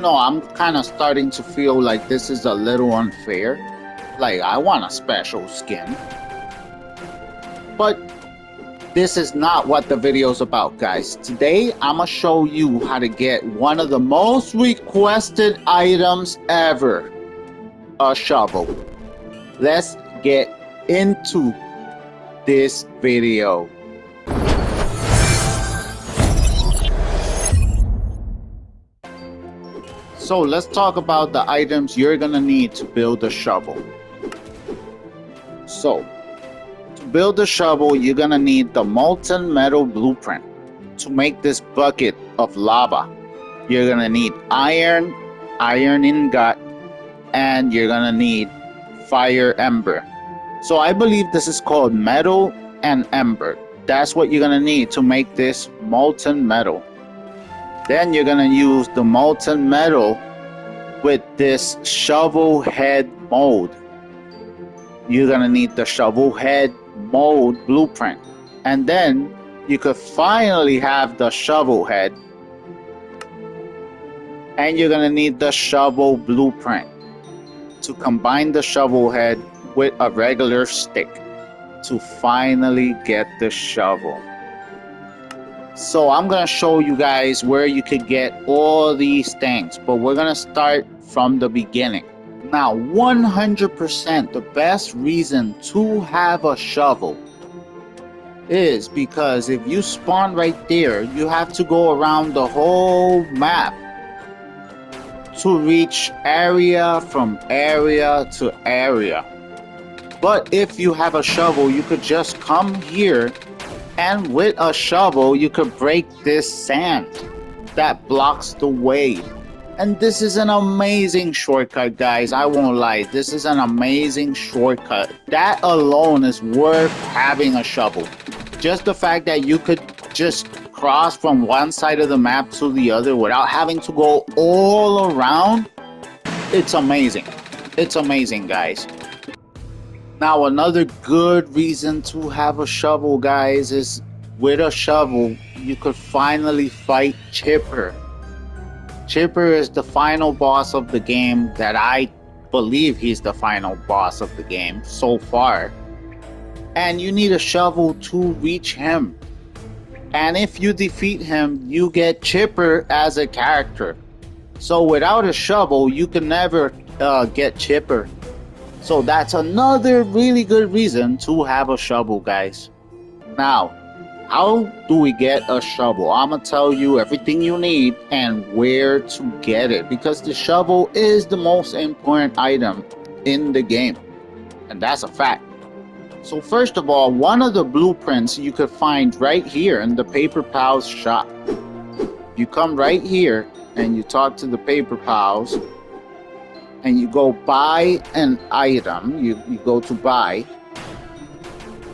I'm kind of starting to feel like this is a little unfair. Like, I want a special skin. But this is not what the video is about, guys. Today, I'm going to show you how to get one of the most requested items ever. A shovel. Let's get into this video. So let's talk about the items you're gonna need to build a shovel. So to build a shovel, you're gonna need the molten metal blueprint. To make this bucket of lava, you're gonna need iron ingot, and you're gonna need fire ember. So I believe this is called metal and ember. That's what you're gonna need to make this molten metal. Then you're gonna use the molten metal with this shovel head mold. You're gonna need the shovel head mold blueprint. And then you could finally have the shovel head. And you're gonna need the shovel blueprint to combine the shovel head with a regular stick to finally get the shovel. So I'm gonna show you guys where you could get all these things, but we're gonna start from the beginning. Now, 100% the best reason to have a shovel is because if you spawn right there, you have to go around the whole map to reach area from area to area. But if you have a shovel, you could just come here, and with a shovel you could break this sand that blocks the way. And this is an amazing shortcut, guys. I won't lie, this is an amazing shortcut. That alone is worth having a shovel. Just the fact that you could just cross from one side of the map to the other without having to go all around, it's amazing. It's amazing, guys. Now, another good reason to have a shovel, guys, is with a shovel you could finally fight Chipper. Chipper is the final boss of the game. That I believe he's the final boss of the game so far. And you need a shovel to reach him. And if you defeat him, you get Chipper as a character. So without a shovel, you can never get Chipper. So that's another really good reason to have a shovel, guys. Now, how do we get a shovel? I'm gonna tell you everything you need and where to get it, because the shovel is the most important item in the game, and that's a fact. So first of all, one of the blueprints you could find right here in the Paper Pals shop. You come right here and you talk to the Paper Pals, and you go buy an item. You go to buy.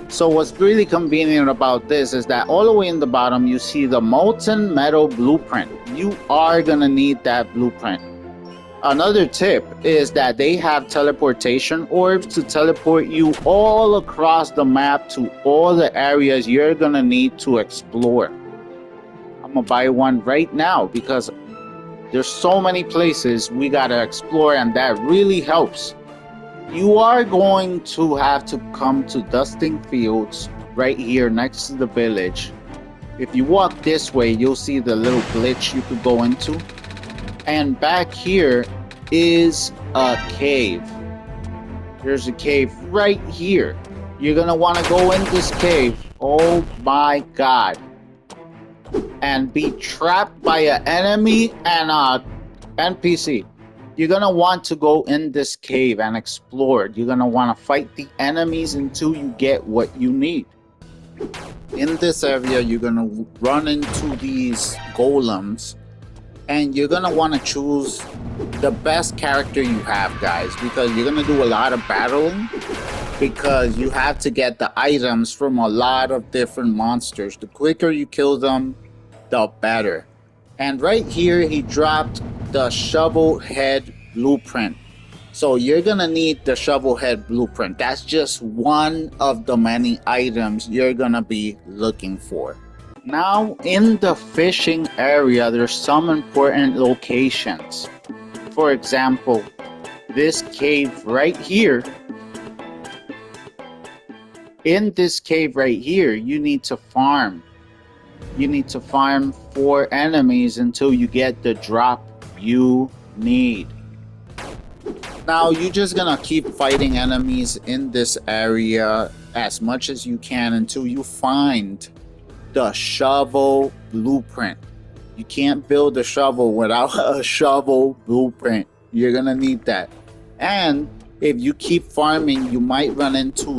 So what's really convenient about this is that all the way in the bottom you see the molten metal blueprint. You are gonna need that blueprint. Another tip is that they have teleportation orbs to teleport you all across the map to all the areas you're gonna need to explore. I'm gonna buy one right now because there's so many places we gotta explore, and that really helps. You are going to have to come to Dusting Fields right here next to the village. If you walk this way, you'll see the little glitch you could go into. And back here is a cave. There's a cave right here. You're gonna wanna go in this cave. Oh my God. And be trapped by an enemy and a NPC. You're gonna want to go in this cave and explore. You're gonna want to fight the enemies until you get what you need. In this area, you're gonna run into these golems, and you're gonna want to choose the best character you have, guys, because you're gonna do a lot of battling, because you have to get the items from a lot of different monsters. The quicker you kill them, the better. And right here he dropped the shovel head blueprint. So you're gonna need the shovel head blueprint. That's just one of the many items you're gonna be looking for. Now in the fishing area, there's some important locations. For example, this cave right here. In this cave right here, you need to farm. You need to farm 4 enemies until you get the drop you need. Now you're just gonna keep fighting enemies in this area as much as you can until you find the shovel blueprint. You can't build a shovel without a shovel blueprint. You're gonna need that. And if you keep farming, you might run into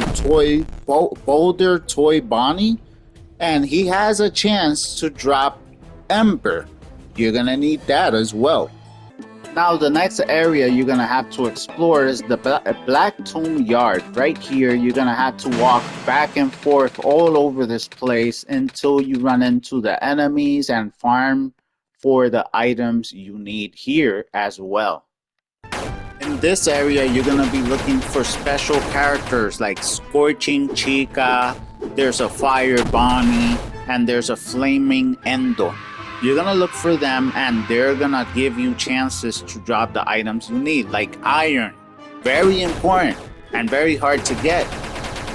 Boulder Toy Bonnie, and he has a chance to drop Ember. You're gonna need that as well. Now the next area you're gonna have to explore is the Black Tomb Yard. Right here, you're gonna have to walk back and forth all over this place until you run into the enemies and farm for the items you need here as well. In this area, you're gonna be looking for special characters like Scorching Chica, there's a Fire Bonnie, and there's a Flaming Endo. You're gonna look for them and they're gonna give you chances to drop the items you need, like iron. Very important and very hard to get.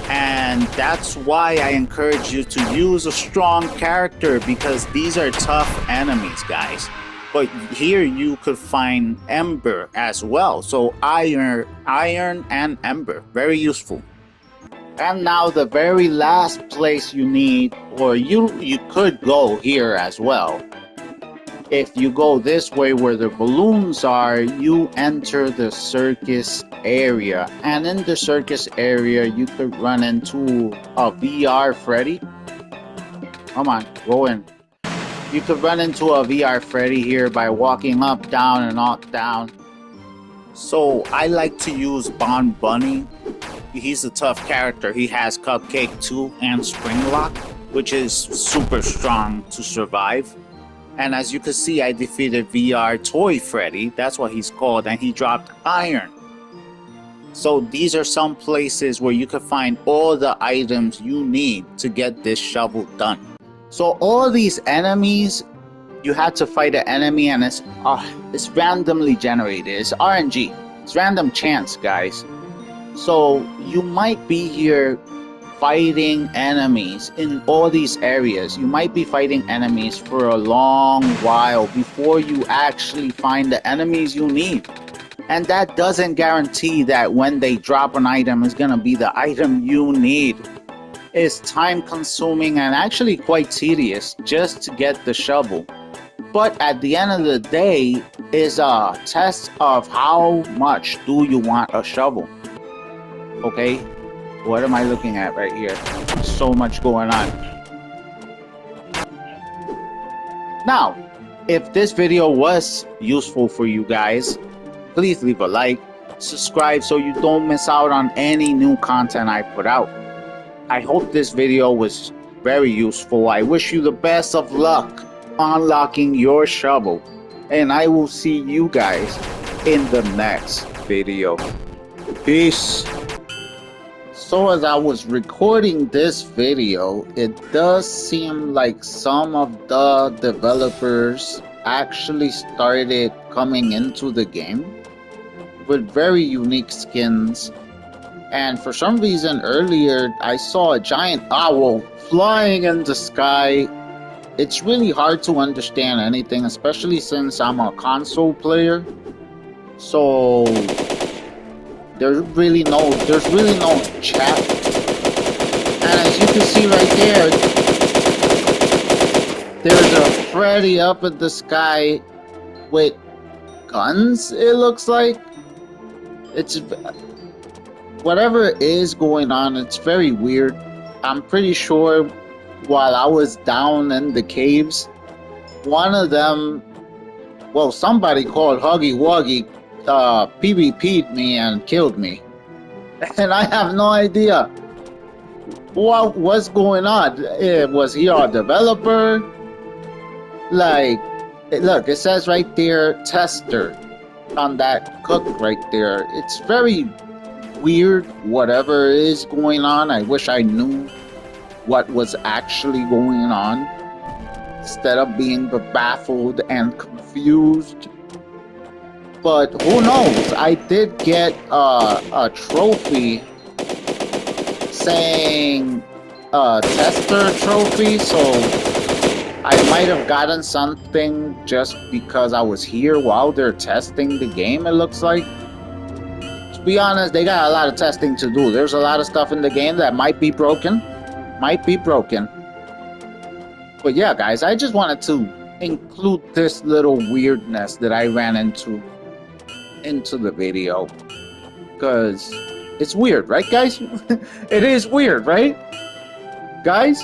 And that's why I encourage you to use a strong character, because these are tough enemies, guys. But here you could find Ember as well. So iron and Ember, very useful. And now the very last place you need, or you could go here as well. If you go this way where the balloons are, you enter the circus area. And in the circus area, you could run into a VR Freddy. Come on, go in. You could run into a VR Freddy here by walking up, down, and up, down. So I like to use Bon Bunny. He's a tough character. He has Cupcake 2 and Springlock, which is super strong to survive. And as you can see, I defeated VR Toy Freddy. That's what he's called. And he dropped iron. So these are some places where you can find all the items you need to get this shovel done. So all these enemies, you have to fight an enemy, and it's randomly generated. It's RNG. It's random chance, guys. So you might be here fighting enemies in all these areas. You might be fighting enemies for a long while before you actually find the enemies you need. And that doesn't guarantee that when they drop an item, it's gonna be the item you need. It's time consuming and actually quite tedious just to get the shovel. But at the end of the day, is a test of how much do you want a shovel. Okay, what am I looking at right here? So much going on. Now, if this video was useful for you guys, please leave a like, subscribe so you don't miss out on any new content I put out. I hope this video was very useful. I wish you the best of luck unlocking your shovel, and I will see you guys in the next video. Peace. So as I was recording this video, it does seem like some of the developers actually started coming into the game with very unique skins. And for some reason earlier, I saw a giant owl flying in the sky. It's really hard to understand anything, especially since I'm a console player. So there's really no chat. And as you can see right there's a Freddy up in the sky with guns, it looks like. It's whatever is going on, it's very weird. I'm pretty sure while I was down in the caves, one of them, well, somebody called Huggy Wuggy PvP'd me and killed me. And I have no idea what's going on. Was he a developer? Like, look, it says right there, tester on that cook right there. It's very weird, whatever is going on. I wish I knew what was actually going on. instead of being baffled and confused. But who knows? I did get a trophy saying tester trophy, so I might have gotten something just because I was here while they're testing the game, it looks like. To be honest, they got a lot of testing to do. There's a lot of stuff in the game that might be broken. Might be broken. But yeah, guys, I just wanted to include this little weirdness that I ran into the video. Because it's weird, right, guys? It is weird, right? Guys?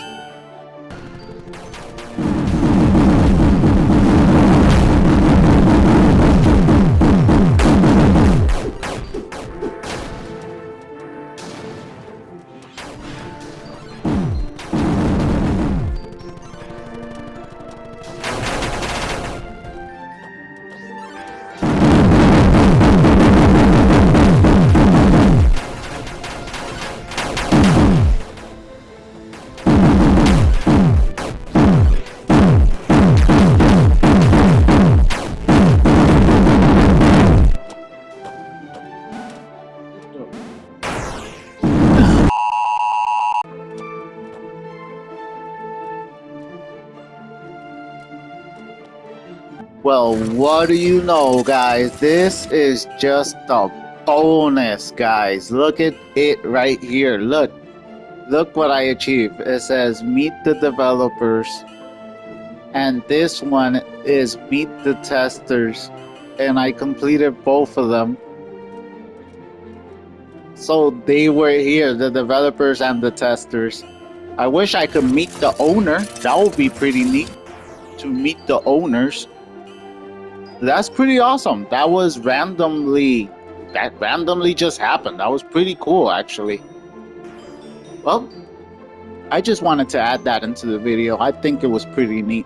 Well, what do you know, guys? This is just a bonus, guys. Look at it right here. Look what I achieved. It says meet the developers, and this one is meet the testers, and I completed both of them. So they were here, the developers and the testers. I wish I could meet the owner. That would be pretty neat to meet the owners. That's pretty awesome. That randomly just happened. That was pretty cool, actually. Well, I just wanted to add that into the video. I think it was pretty neat.